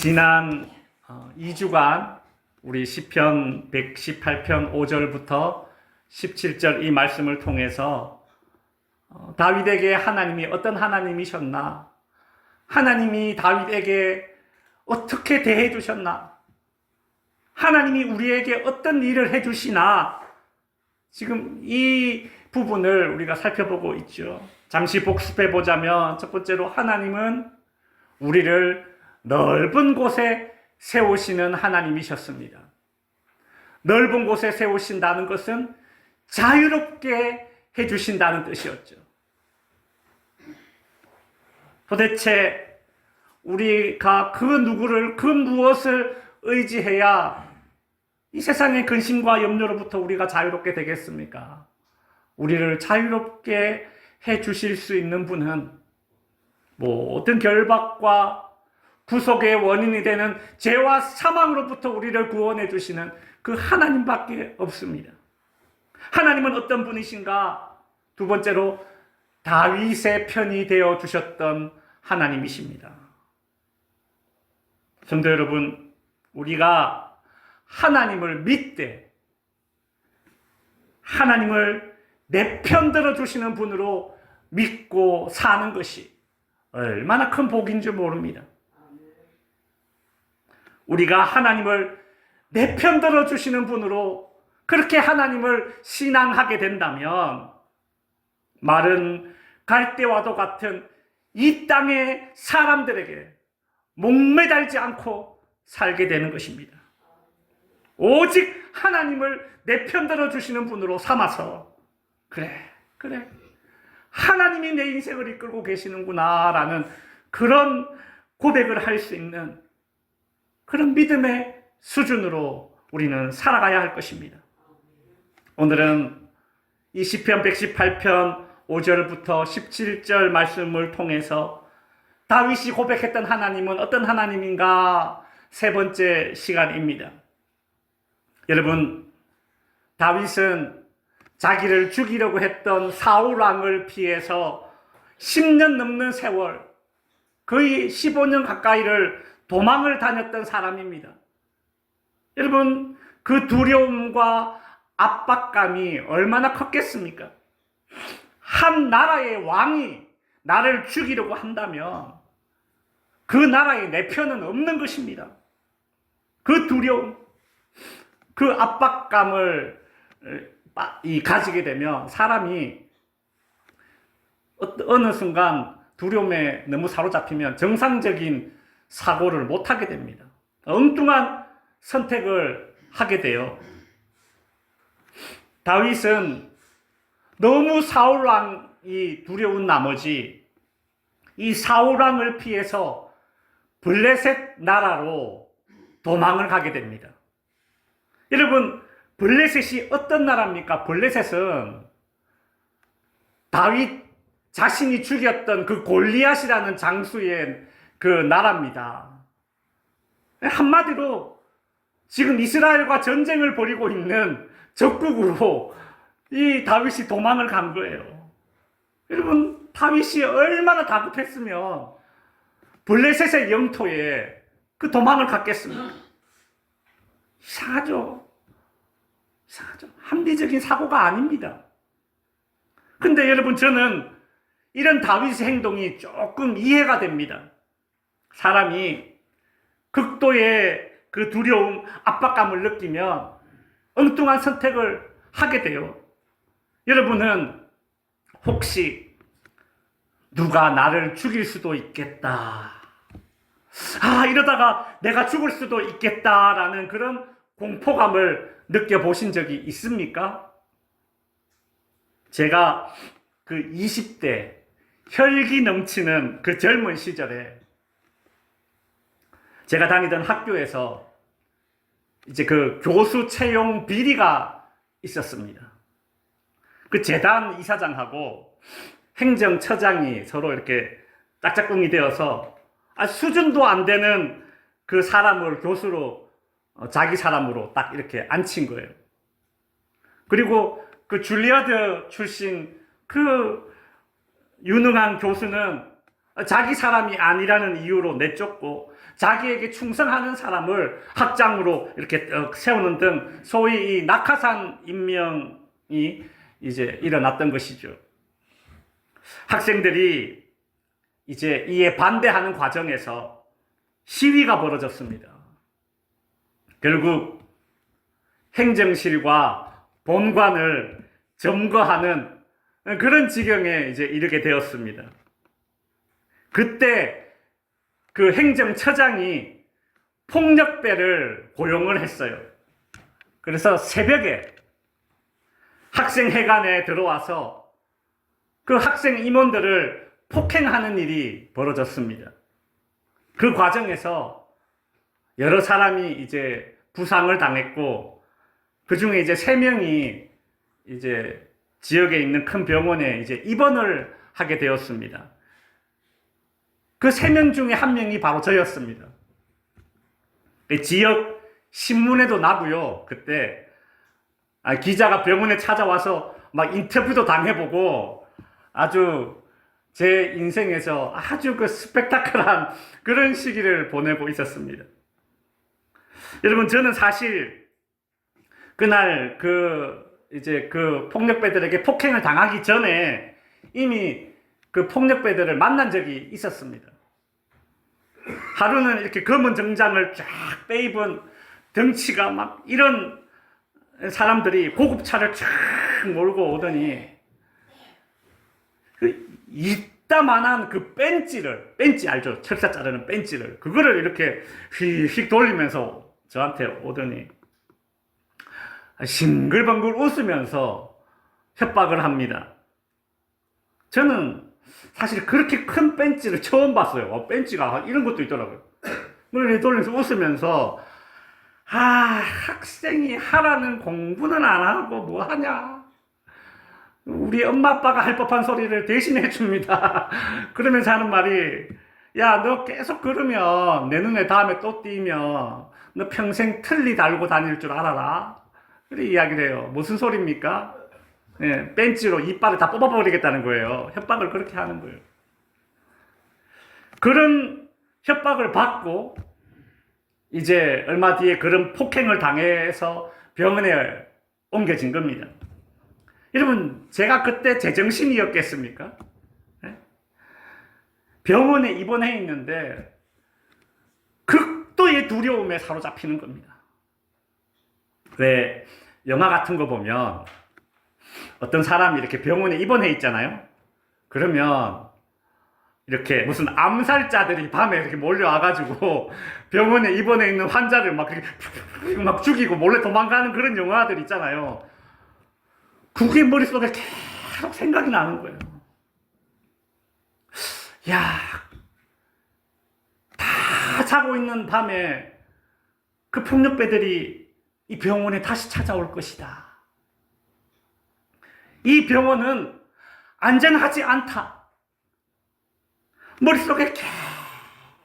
지난 2주간 우리 시편 118편 5절부터 17절 이 말씀을 통해서 다윗에게 하나님이 어떤 하나님이셨나, 하나님이 다윗에게 어떻게 대해 주셨나, 하나님이 우리에게 어떤 일을 해 주시나, 지금 이 부분을 우리가 살펴보고 있죠. 잠시 복습해 보자면, 첫 번째로 하나님은 우리를 넓은 곳에 세우시는 하나님이셨습니다. 넓은 곳에 세우신다는 것은 자유롭게 해주신다는 뜻이었죠. 도대체 우리가 그 누구를, 그 무엇을 의지해야 이 세상의 근심과 염려로부터 우리가 자유롭게 되겠습니까? 우리를 자유롭게 해주실 수 있는 분은 모든 결박과 구속의 원인이 되는 죄와 사망으로부터 우리를 구원해 주시는 그 하나님밖에 없습니다. 하나님은 어떤 분이신가? 두 번째로 다윗의 편이 되어 주셨던 하나님이십니다. 성도 여러분, 우리가 하나님을 믿되 하나님을 내 편 들어 주시는 분으로 믿고 사는 것이 얼마나 큰 복인지 모릅니다. 우리가 하나님을 내 편 들어 주시는 분으로 그렇게 하나님을 신앙하게 된다면 마른 갈대와도 같은 이 땅의 사람들에게 목매달지 않고 살게 되는 것입니다. 오직 하나님을 내 편 들어 주시는 분으로 삼아서 그래 하나님이 내 인생을 이끌고 계시는구나 라는 그런 고백을 할 수 있는 그런 믿음의 수준으로 우리는 살아가야 할 것입니다. 오늘은 이 시편 118편 5절부터 17절 말씀을 통해서 다윗이 고백했던 하나님은 어떤 하나님인가 세 번째 시간입니다. 여러분, 다윗은 자기를 죽이려고 했던 사울 왕을 피해서 10년 넘는 세월, 거의 15년 가까이를 도망을 다녔던 사람입니다. 여러분, 그 두려움과 압박감이 얼마나 컸겠습니까? 한 나라의 왕이 나를 죽이려고 한다면 그 나라에 내 편은 없는 것입니다. 그 두려움, 그 압박감을 가지게 되면 사람이 어느 순간 두려움에 너무 사로잡히면 정상적인 사고를 못하게 됩니다. 엉뚱한 선택을 하게 돼요. 다윗은 너무 사울왕이 두려운 나머지 이 사울왕을 피해서 블레셋 나라로 도망을 가게 됩니다. 여러분, 블레셋이 어떤 나라입니까? 블레셋은 다윗 자신이 죽였던 그 골리앗이라는 장수의 그 나라입니다. 한마디로 지금 이스라엘과 전쟁을 벌이고 있는 적국으로 이 다윗이 도망을 간 거예요. 여러분, 다윗이 얼마나 다급했으면 블레셋의 영토에 그 도망을 갔겠습니까? 이상하죠. 합리적인 사고가 아닙니다. 근데 여러분, 저는 이런 다윗의 행동이 조금 이해가 됩니다. 사람이 극도의 그 두려움, 압박감을 느끼면 엉뚱한 선택을 하게 돼요. 여러분은 혹시 누가 나를 죽일 수도 있겠다, 이러다가 내가 죽을 수도 있겠다라는 그런 공포감을 느껴보신 적이 있습니까? 제가 그 20대 혈기 넘치는 그 젊은 시절에 제가 다니던 학교에서 이제 그 교수 채용 비리가 있었습니다. 그 재단 이사장하고 행정처장이 서로 이렇게 짝짝꿍이 되어서 수준도 안 되는 그 사람을 교수로 자기 사람으로 딱 이렇게 앉힌 거예요. 그리고 그 줄리아드 출신 그 유능한 교수는 자기 사람이 아니라는 이유로 내쫓고 자기에게 충성하는 사람을 학장으로 이렇게 세우는 등 소위 이 낙하산 임명이 이제 일어났던 것이죠. 학생들이 이제 이에 반대하는 과정에서 시위가 벌어졌습니다. 결국 행정실과 본관을 점거하는 그런 지경에 이제 이르게 되었습니다. 그때 그 행정처장이 폭력배를 고용을 했어요. 그래서 새벽에 학생회관에 들어와서 그 학생 임원들을 폭행하는 일이 벌어졌습니다. 그 과정에서 여러 사람이 이제 부상을 당했고, 그 중에 이제 3명이 이제 지역에 있는 큰 병원에 이제 입원을 하게 되었습니다. 그 3명 중에 1명이 바로 저였습니다. 지역 신문에도 나고요. 그때 기자가 병원에 찾아와서 막 인터뷰도 당해보고 아주 제 인생에서 아주 그 스펙타클한 그런 시기를 보내고 있었습니다. 여러분, 저는 사실 그날 이제 그 폭력배들에게 폭행을 당하기 전에 이미 그 폭력배들을 만난 적이 있었습니다. 하루는 이렇게 검은 정장을 쫙 빼입은 덩치가 막 이런 사람들이 고급차를 쫙 몰고 오더니 그 이따만한 그 벤치 알죠? 철사 자르는 벤치를 그거를 이렇게 휙휙 돌리면서 저한테 오더니 싱글벙글 웃으면서 협박을 합니다. 저는 사실 그렇게 큰 벤치를 처음 봤어요. 벤치가 이런 것도 있더라고요. 그걸 돌리면서 웃으면서 학생이 하라는 공부는 안 하고 뭐 하냐. 우리 엄마 아빠가 할 법한 소리를 대신해 줍니다. 그러면서 하는 말이, 야, 너 계속 그러면 내 눈에 다음에 또 띄면 너 평생 틀니 달고 다닐 줄 알아라. 그래 이야기를 해요. 무슨 소리입니까? 네, 벤치로 이빨을 다 뽑아버리겠다는 거예요. 협박을 그렇게 하는 거예요. 그런 협박을 받고 이제 얼마 뒤에 그런 폭행을 당해서 병원에 옮겨진 겁니다. 여러분, 제가 그때 제정신이었겠습니까? 네? 병원에 입원해 있는데 극도의 두려움에 사로잡히는 겁니다. 왜 영화 같은 거 보면 어떤 사람이 이렇게 병원에 입원해 있잖아요. 그러면 이렇게 무슨 암살자들이 밤에 이렇게 몰려와가지고 병원에 입원해 있는 환자를 막 죽이고 몰래 도망가는 그런 영화들 있잖아요. 그게 머릿속에 계속 생각이 나는 거예요. 야, 다 자고 있는 밤에 그 폭력배들이 이 병원에 다시 찾아올 것이다. 이 병원은 안전하지 않다. 머릿속에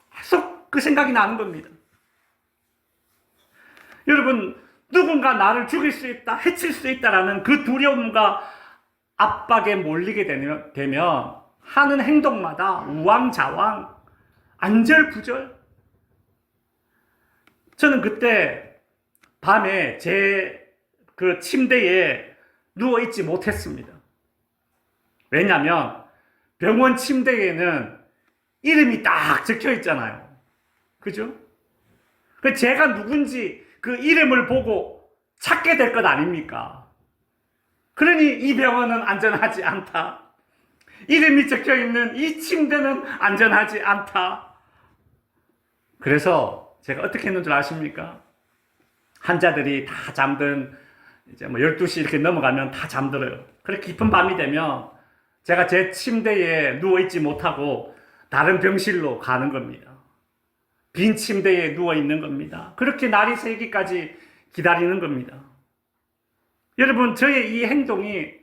계속 그 생각이 나는 겁니다. 여러분, 누군가 나를 죽일 수 있다, 해칠 수 있다라는 그 두려움과 압박에 몰리게 되면 하는 행동마다 우왕좌왕, 안절부절. 저는 그때 밤에 제 그 침대에 누워있지 못했습니다. 왜냐하면 병원 침대에는 이름이 딱 적혀 있잖아요. 그죠? 제가 누군지 그 이름을 보고 찾게 될 것 아닙니까? 그러니 이 병원은 안전하지 않다. 이름이 적혀 있는 이 침대는 안전하지 않다. 그래서 제가 어떻게 했는 줄 아십니까? 환자들이 다 잠든 이제 12시 이렇게 넘어가면 다 잠들어요. 그렇게 깊은 밤이 되면 제가 제 침대에 누워있지 못하고 다른 병실로 가는 겁니다. 빈 침대에 누워있는 겁니다. 그렇게 날이 새기까지 기다리는 겁니다. 여러분, 저의 이 행동이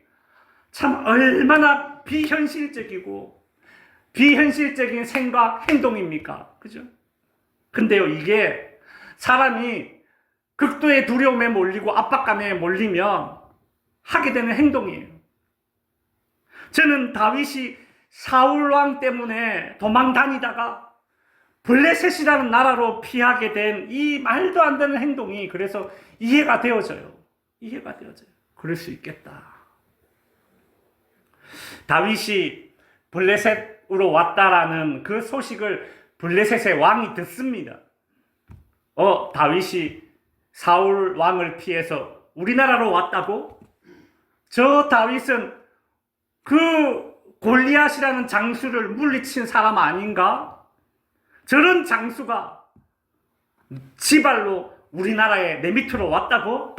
참 얼마나 비현실적이고 비현실적인 생각, 행동입니까? 그죠? 근데요, 이게 사람이 극도의 두려움에 몰리고 압박감에 몰리면 하게 되는 행동이에요. 저는 다윗이 사울왕 때문에 도망 다니다가 블레셋이라는 나라로 피하게 된 이 말도 안 되는 행동이 그래서 이해가 되어져요. 이해가 되어져요. 그럴 수 있겠다. 다윗이 블레셋으로 왔다라는 그 소식을 블레셋의 왕이 듣습니다. 다윗이 사울 왕을 피해서 우리나라로 왔다고? 저 다윗은 그 골리앗이라는 장수를 물리친 사람 아닌가? 저런 장수가 지발로 우리나라에 내 밑으로 왔다고?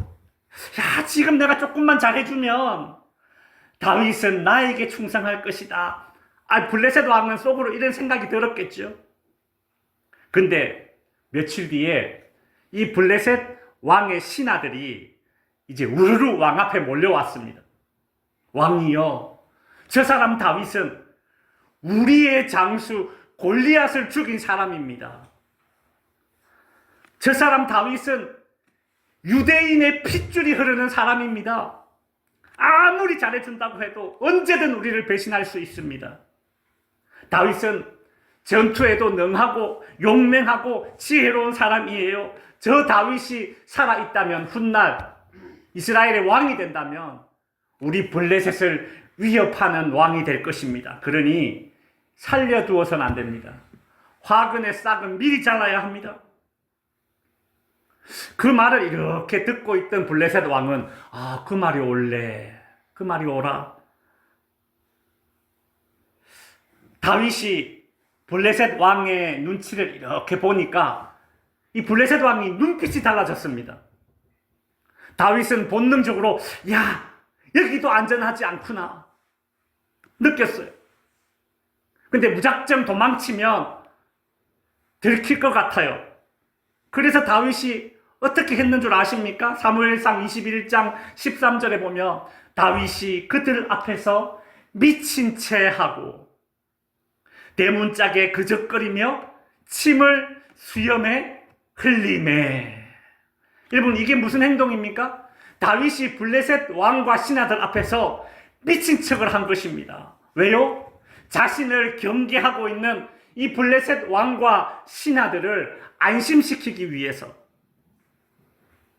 야, 지금 내가 조금만 잘해주면 다윗은 나에게 충성할 것이다. 블레셋 왕은 속으로 이런 생각이 들었겠죠. 근데 며칠 뒤에 이 블레셋 왕의 신하들이 이제 우르르 왕 앞에 몰려왔습니다. 왕이요, 저 사람 다윗은 우리의 장수 골리앗을 죽인 사람입니다. 저 사람 다윗은 유대인의 핏줄이 흐르는 사람입니다. 아무리 잘해준다고 해도 언제든 우리를 배신할 수 있습니다. 다윗은 전투에도 능하고 용맹하고 지혜로운 사람이에요. 저 다윗이 살아있다면 훗날 이스라엘의 왕이 된다면 우리 블레셋을 위협하는 왕이 될 것입니다. 그러니 살려두어서는 안 됩니다. 화근의 싹은 미리 잘라야 합니다. 그 말을 이렇게 듣고 있던 블레셋 왕은 그 말이 옳네. 그 말이 옳아. 다윗이 블레셋 왕의 눈치를 이렇게 보니까 이 블레셋 왕이 눈빛이 달라졌습니다. 다윗은 본능적으로 여기도 안전하지 않구나 느꼈어요. 근데 무작정 도망치면 들킬 것 같아요. 그래서 다윗이 어떻게 했는 줄 아십니까? 사무엘상 21장 13절에 보면 다윗이 그들 앞에서 미친 채 하고 대문짝에 그적거리며 침을 수염에 흘리매. 여러분, 이게 무슨 행동입니까? 다윗이 블레셋 왕과 신하들 앞에서 미친 척을 한 것입니다. 왜요? 자신을 경계하고 있는 이 블레셋 왕과 신하들을 안심시키기 위해서.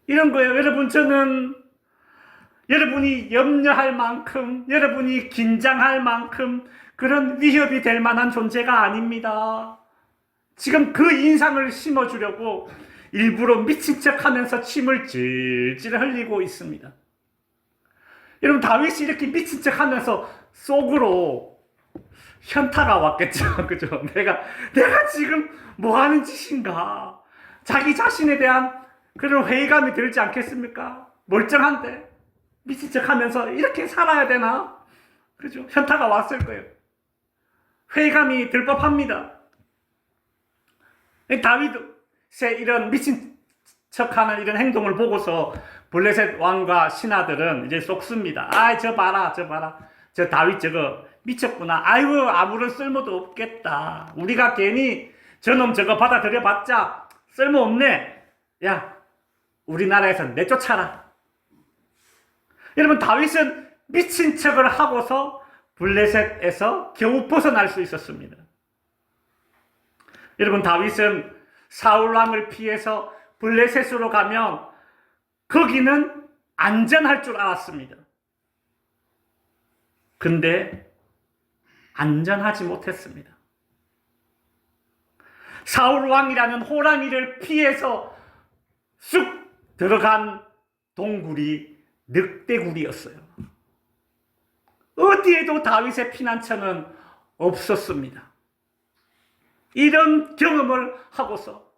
이런 거예요. 여러분, 저는 여러분이 염려할 만큼, 여러분이 긴장할 만큼 그런 위협이 될 만한 존재가 아닙니다. 지금 그 인상을 심어주려고 일부러 미친 척 하면서 침을 질질 흘리고 있습니다. 여러분, 다윗이 이렇게 미친 척 하면서 속으로 현타가 왔겠죠. 그죠? 내가 지금 뭐 하는 짓인가? 자기 자신에 대한 그런 회의감이 들지 않겠습니까? 멀쩡한데 미친 척 하면서 이렇게 살아야 되나? 그죠? 현타가 왔을 거예요. 회의감이 들 법합니다. 다윗의 이런 미친 척하는 이런 행동을 보고서 블레셋 왕과 신하들은 이제 속습니다. 저 봐라. 저 다윗 저거 미쳤구나. 아이고, 아무런 쓸모도 없겠다. 우리가 괜히 저놈 저거 받아들여봤자 쓸모없네. 야, 우리나라에서 내쫓아라. 여러분, 다윗은 미친 척을 하고서 블레셋에서 겨우 벗어날 수 있었습니다. 여러분, 다윗은 사울 왕을 피해서 블레셋으로 가면 거기는 안전할 줄 알았습니다. 근데 안전하지 못했습니다. 사울 왕이라는 호랑이를 피해서 쑥 들어간 동굴이 늑대굴이었어요. 어디에도 다윗의 피난처는 없었습니다. 이런 경험을 하고서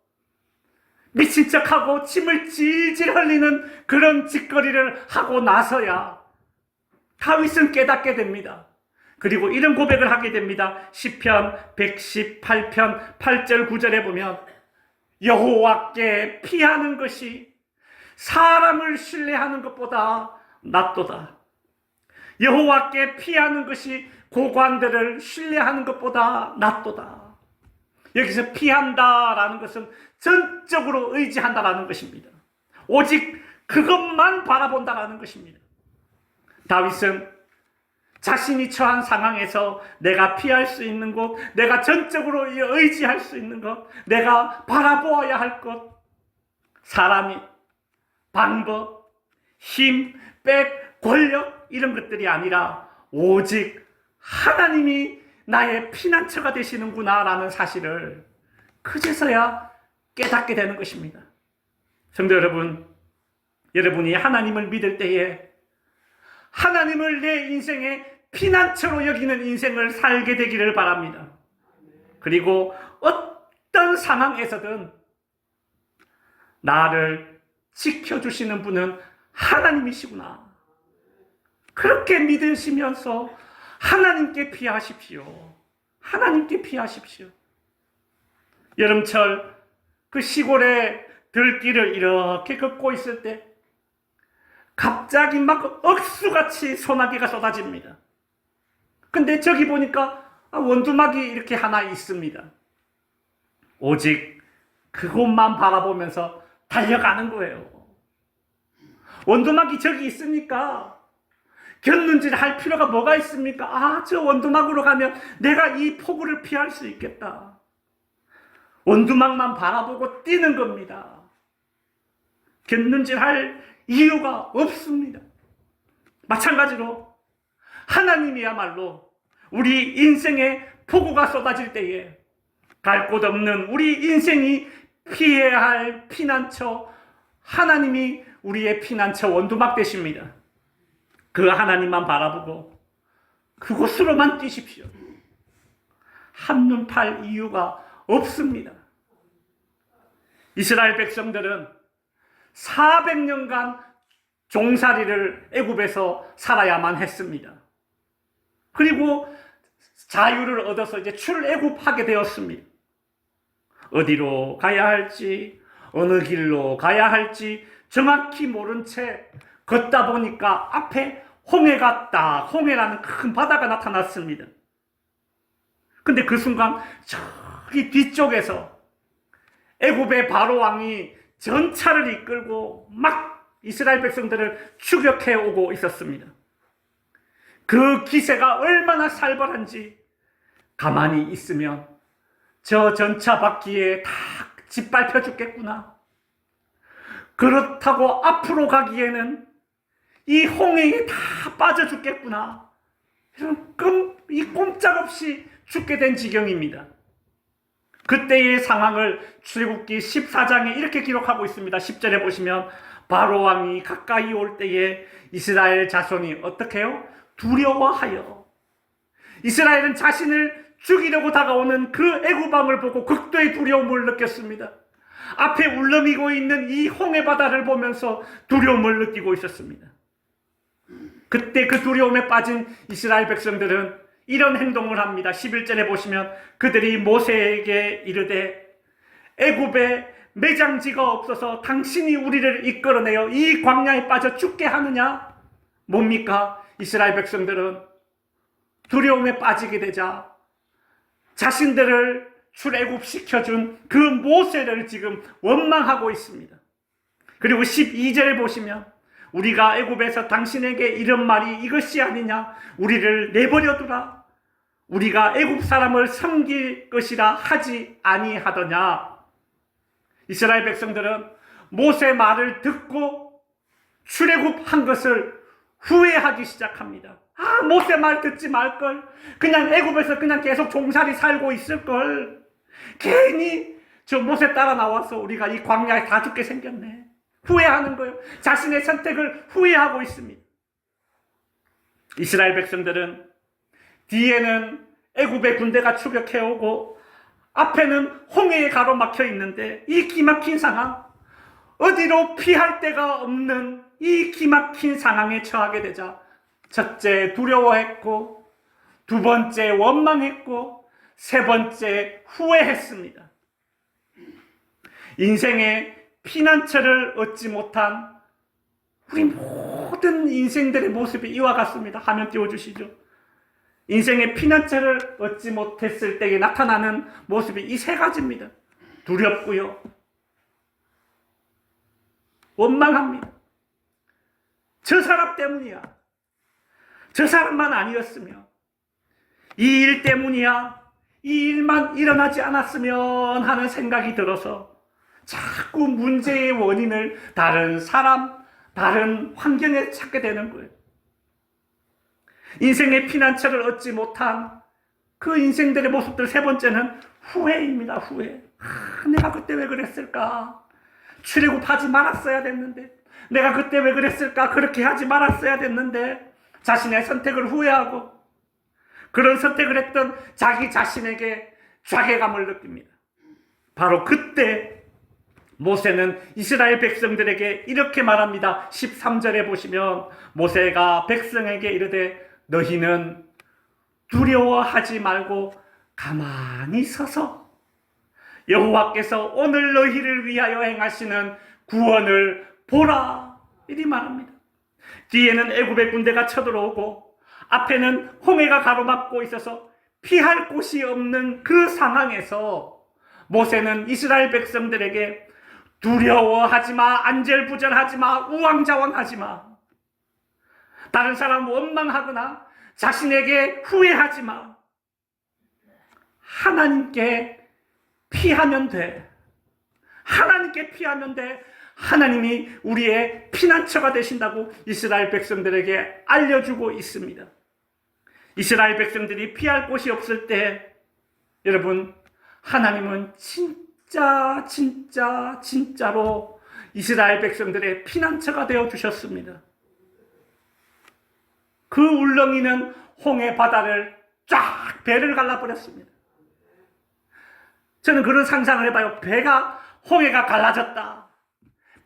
미친 척하고 침을 질질 흘리는 그런 짓거리를 하고 나서야 다윗은 깨닫게 됩니다. 그리고 이런 고백을 하게 됩니다. 시편 118편 8절 9절에 보면 여호와께 피하는 것이 사람을 신뢰하는 것보다 낫도다. 여호와께 피하는 것이 고관들을 신뢰하는 것보다 낫도다. 여기서 피한다라는 것은 전적으로 의지한다라는 것입니다. 오직 그것만 바라본다라는 것입니다. 다윗은 자신이 처한 상황에서 내가 피할 수 있는 곳, 내가 전적으로 의지할 수 있는 것, 내가 바라보아야 할 것, 사람이, 방법, 힘, 백, 권력 이런 것들이 아니라 오직 하나님이 나의 피난처가 되시는구나라는 사실을 그제서야 깨닫게 되는 것입니다. 성도 여러분, 여러분이 하나님을 믿을 때에 하나님을 내 인생의 피난처로 여기는 인생을 살게 되기를 바랍니다. 그리고 어떤 상황에서든 나를 지켜주시는 분은 하나님이시구나. 그렇게 믿으시면서 하나님께 피하십시오. 하나님께 피하십시오. 여름철 그 시골의 들길을 이렇게 걷고 있을 때 갑자기 막 억수같이 소나기가 쏟아집니다. 근데 저기 보니까 원두막이 이렇게 하나 있습니다. 오직 그곳만 바라보면서 달려가는 거예요. 원두막이 저기 있으니까 곁눈질 할 필요가 뭐가 있습니까? 저 원두막으로 가면 내가 이 폭우를 피할 수 있겠다. 원두막만 바라보고 뛰는 겁니다. 곁눈질 할 이유가 없습니다. 마찬가지로 하나님이야말로 우리 인생에 폭우가 쏟아질 때에 갈 곳 없는 우리 인생이 피해야 할 피난처, 하나님이 우리의 피난처 원두막 되십니다. 그 하나님만 바라보고 그곳으로만 뛰십시오. 한눈 팔 이유가 없습니다. 이스라엘 백성들은 400년간 종살이를 애굽에서 살아야만 했습니다. 그리고 자유를 얻어서 이제 출애굽하게 되었습니다. 어디로 가야 할지, 어느 길로 가야 할지 정확히 모른 채 걷다 보니까 앞에 홍해가 딱, 홍해라는 큰 바다가 나타났습니다. 근데 그 순간 저기 뒤쪽에서 애굽의 바로 왕이 전차를 이끌고 막 이스라엘 백성들을 추격해 오고 있었습니다. 그 기세가 얼마나 살벌한지 가만히 있으면 저 전차 바퀴에 다 짓밟혀 죽겠구나. 그렇다고 앞으로 가기에는 이 홍해에 다 빠져 죽겠구나. 이 꼼짝없이 죽게 된 지경입니다. 그때의 상황을 출애굽기 14장에 이렇게 기록하고 있습니다. 10절에 보시면 바로 왕이 가까이 올 때에 이스라엘 자손이 어떻게 해요? 두려워하여. 이스라엘은 자신을 죽이려고 다가오는 그 애굽 왕을 보고 극도의 두려움을 느꼈습니다. 앞에 울렁이고 있는 이 홍해 바다를 보면서 두려움을 느끼고 있었습니다. 그때 그 두려움에 빠진 이스라엘 백성들은 이런 행동을 합니다. 11절에 보시면 그들이 모세에게 이르되 애굽에 매장지가 없어서 당신이 우리를 이끌어내어 이 광야에 빠져 죽게 하느냐? 뭡니까? 이스라엘 백성들은 두려움에 빠지게 되자 자신들을 출애굽시켜준 그 모세를 지금 원망하고 있습니다. 그리고 12절에 보시면 우리가 애굽에서 당신에게 이런 말이 이것이 아니냐? 우리를 내버려두라. 우리가 애굽 사람을 섬길 것이라 하지 아니하더냐? 이스라엘 백성들은 모세 말을 듣고 출애굽한 것을 후회하기 시작합니다. 모세 말 듣지 말걸. 그냥 애굽에서 그냥 계속 종살이 살고 있을걸. 괜히 저 모세 따라 나와서 우리가 이 광야에 다 죽게 생겼네. 후회하는 거예요. 자신의 선택을 후회하고 있습니다. 이스라엘 백성들은 뒤에는 애굽의 군대가 추격해오고 앞에는 홍해에 가로막혀 있는데 이 기막힌 상황, 어디로 피할 데가 없는 이 기막힌 상황에 처하게 되자 첫째 두려워했고, 두 번째 원망했고, 세 번째 후회했습니다. 인생의 피난처를 얻지 못한 우리 모든 인생들의 모습이 이와 같습니다. 화면 띄워주시죠. 인생의 피난처를 얻지 못했을 때에 나타나는 모습이 이 세 가지입니다. 두렵고요, 원망합니다. 저 사람 때문이야. 저 사람만 아니었으면, 이 일 때문이야, 이 일만 일어나지 않았으면 하는 생각이 들어서 자꾸 문제의 원인을 다른 사람, 다른 환경에 찾게 되는 거예요. 인생의 피난처를 얻지 못한 그 인생들의 모습들, 세 번째는 후회입니다. 후회. 내가 그때 왜 그랬을까? 출애굽하지 말았어야 됐는데, 내가 그때 왜 그랬을까? 그렇게 하지 말았어야 됐는데, 자신의 선택을 후회하고 그런 선택을 했던 자기 자신에게 자괴감을 느낍니다. 바로 그때 모세는 이스라엘 백성들에게 이렇게 말합니다. 13절에 보시면 모세가 백성에게 이르되 너희는 두려워하지 말고 가만히 서서 여호와께서 오늘 너희를 위하여 행하시는 구원을 보라, 이리 말합니다. 뒤에는 애굽의 군대가 쳐들어오고 앞에는 홍해가 가로막고 있어서 피할 곳이 없는 그 상황에서 모세는 이스라엘 백성들에게 두려워하지 마, 안절부절하지 마, 우왕좌왕하지 마, 다른 사람 원망하거나 자신에게 후회하지 마, 하나님께 피하면 돼. 하나님께 피하면 돼. 하나님이 우리의 피난처가 되신다고 이스라엘 백성들에게 알려주고 있습니다. 이스라엘 백성들이 피할 곳이 없을 때, 여러분, 하나님은 진짜로 이스라엘 백성들의 피난처가 되어 주셨습니다. 그 울렁이는 홍해 바다를 쫙 배를 갈라버렸습니다. 저는 그런 상상을 해봐요. 홍해가 갈라졌다.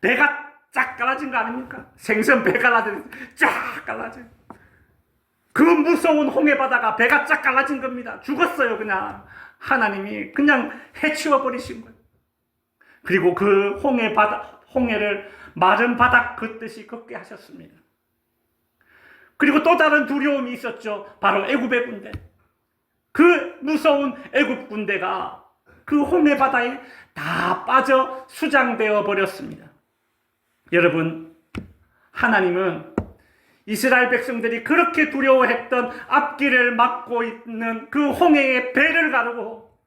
배가 쫙 갈라진 거 아닙니까? 생선 배 갈라진 쫙 갈라진, 그 무서운 홍해 바다가 배가 쫙 갈라진 겁니다. 죽었어요. 그냥 하나님이 그냥 해치워 버리신 거예요. 그리고 그 홍해를 마른 바닥 걷듯이 걷게 하셨습니다. 그리고 또 다른 두려움이 있었죠. 바로 애굽의 군대. 그 무서운 애굽 군대가 그 홍해 바다에 다 빠져 수장되어 버렸습니다. 여러분, 하나님은 이스라엘 백성들이 그렇게 두려워했던 앞길을 막고 있는 그 홍해의 배를 가르고,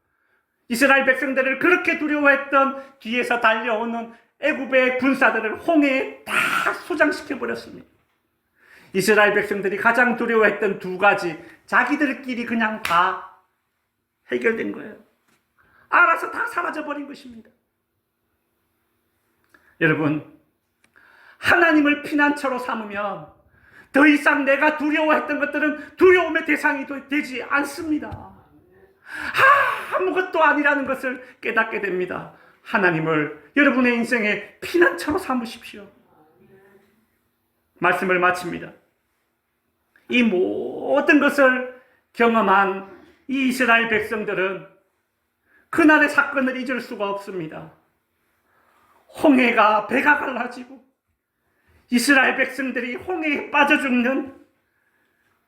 이스라엘 백성들을 그렇게 두려워했던 뒤에서 달려오는 애굽의 군사들을 홍해에 다 수장시켜 버렸습니다. 이스라엘 백성들이 가장 두려워했던 두 가지, 자기들끼리 그냥 다 해결된 거예요. 알아서 다 사라져버린 것입니다. 여러분, 하나님을 피난처로 삼으면 더 이상 내가 두려워했던 것들은 두려움의 대상이 되지 않습니다. 아무것도 아니라는 것을 깨닫게 됩니다. 하나님을 여러분의 인생의 피난처로 삼으십시오. 말씀을 마칩니다. 이 모든 것을 경험한 이 이스라엘 백성들은 그날의 사건을 잊을 수가 없습니다. 홍해가 배가 갈라지고 이스라엘 백성들이 홍해에 빠져 죽는,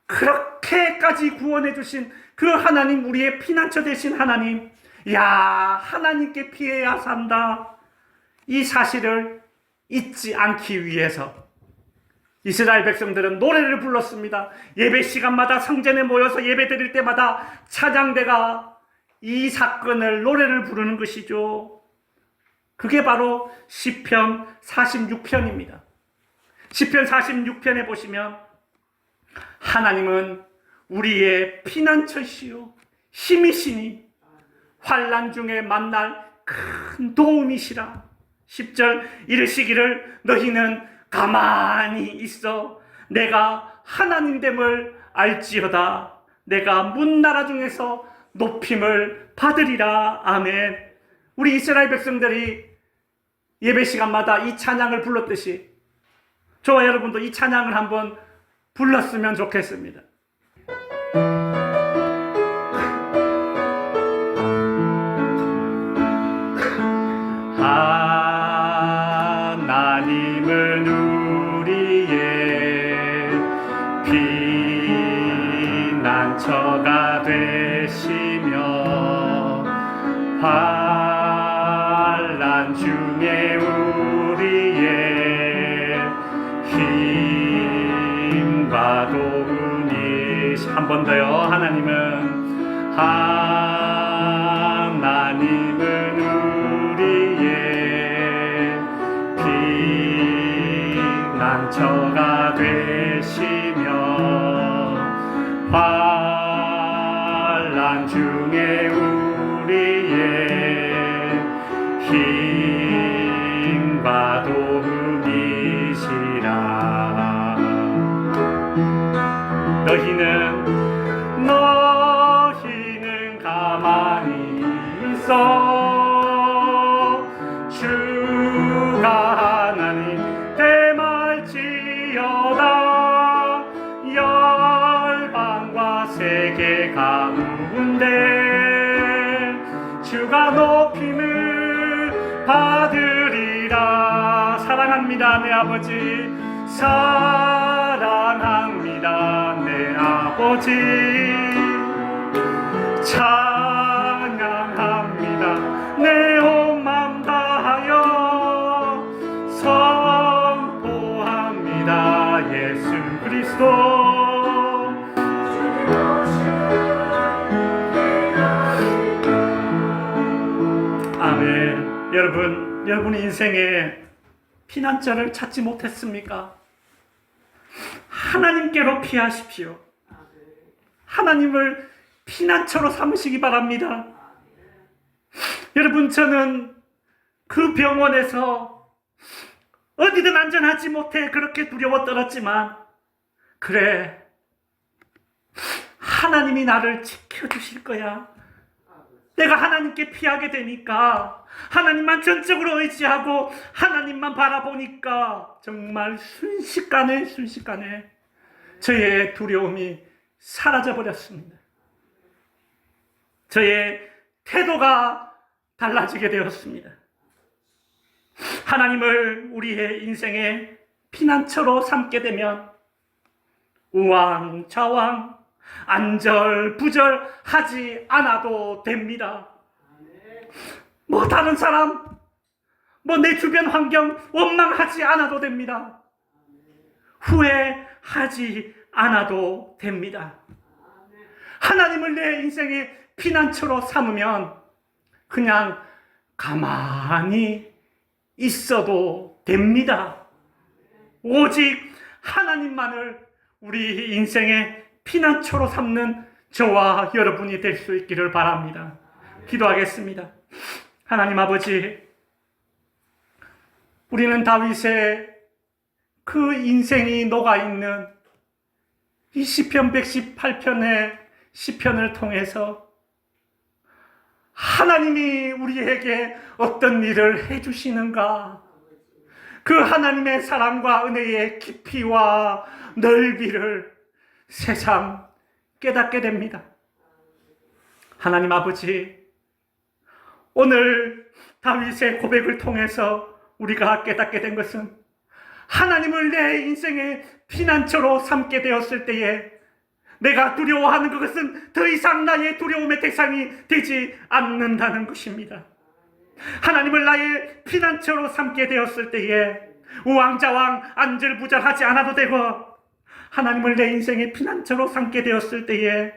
그렇게까지 구원해 주신 그 하나님, 우리의 피난처 되신 하나님, 하나님께 피해야 산다, 이 사실을 잊지 않기 위해서 이스라엘 백성들은 노래를 불렀습니다. 예배 시간마다 성전에 모여서 예배 드릴 때마다 찬양대가 이 사건을 노래를 부르는 것이죠. 그게 바로 시편 46편입니다. 시편 46편에 보시면 하나님은 우리의 피난처시요 힘이시니 환난 중에 만날 큰 도움이시라. 10절 이르시기를 너희는 가만히 있어 내가 하나님됨을 알지어다. 내가 문나라 중에서 높임을 받으리라. 아멘. 우리 이스라엘 백성들이 예배 시간마다 이 찬양을 불렀듯이 저와 여러분도 이 찬양을 한번 불렀으면 좋겠습니다. 하나님을 우리의 피난처가 되시며 환난 중에 우리의 힘과 도움이 한 번 더요. 하나님은 우리의 피난처가 되시며 환난 중에 우리의 힘과 도움이시라. 너희는 가만히 있어 주가 하나님 대말지어다. 열방과 세계 가운데 주가 높임을 받으리라. 사랑합니다 내 아버지, 사랑합니다 내 아버지, 찬양합니다 내 온 맘 다하여 선포합니다 예수 그리스도. 아멘. 여러분 인생에 피난처를 찾지 못했습니까? 하나님께로 피하십시오. 하나님을 피난처로 삼으시기 바랍니다. 여러분, 저는 그 병원에서 어디든 안전하지 못해 그렇게 두려워 떨었지만, 그래, 하나님이 나를 지켜주실 거야. 내가 하나님께 피하게 되니까, 하나님만 전적으로 의지하고 하나님만 바라보니까 정말 순식간에 저의 두려움이 사라져 버렸습니다. 저의 태도가 달라지게 되었습니다. 하나님을 우리의 인생의 피난처로 삼게 되면 우왕좌왕 안절부절하지 않아도 됩니다. 뭐 다른 사람, 뭐 내 주변 환경 원망하지 않아도 됩니다. 후회하지 않아도 됩니다. 하나님을 내 인생의 피난처로 삼으면 그냥 가만히 있어도 됩니다. 오직 하나님만을 우리 인생의 피난처로 삼는 저와 여러분이 될 수 있기를 바랍니다. 기도하겠습니다. 하나님 아버지, 우리는 다윗의 그 인생이 녹아있는 이 시편 118편의 시편을 통해서 하나님이 우리에게 어떤 일을 해주시는가, 그 하나님의 사랑과 은혜의 깊이와 넓이를 새삼 깨닫게 됩니다. 하나님 아버지, 오늘 다윗의 고백을 통해서 우리가 깨닫게 된 것은 하나님을 내 인생의 피난처로 삼게 되었을 때에 내가 두려워하는 그것은 더 이상 나의 두려움의 대상이 되지 않는다는 것입니다. 하나님을 나의 피난처로 삼게 되었을 때에 우왕좌왕 안절부절하지 않아도 되고, 하나님을 내 인생의 피난처로 삼게 되었을 때에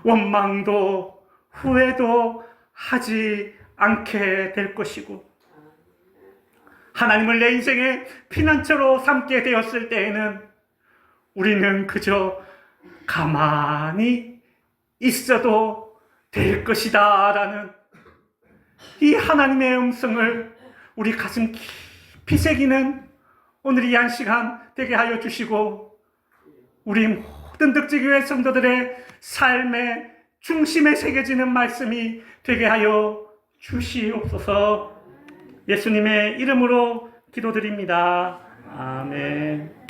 원망도 후회도 하지 않게 될 것이고, 하나님을 내 인생의 피난처로 삼게 되었을 때에는 우리는 그저 가만히 있어도 될 것이다 라는 이 하나님의 음성을 우리 가슴 깊이 새기는 오늘 이 한 시간 되게 하여 주시고, 우리 모든 득지교회 성도들의 삶의 중심에 새겨지는 말씀이 되게 하여 주시옵소서. 예수님의 이름으로 기도드립니다. 아멘.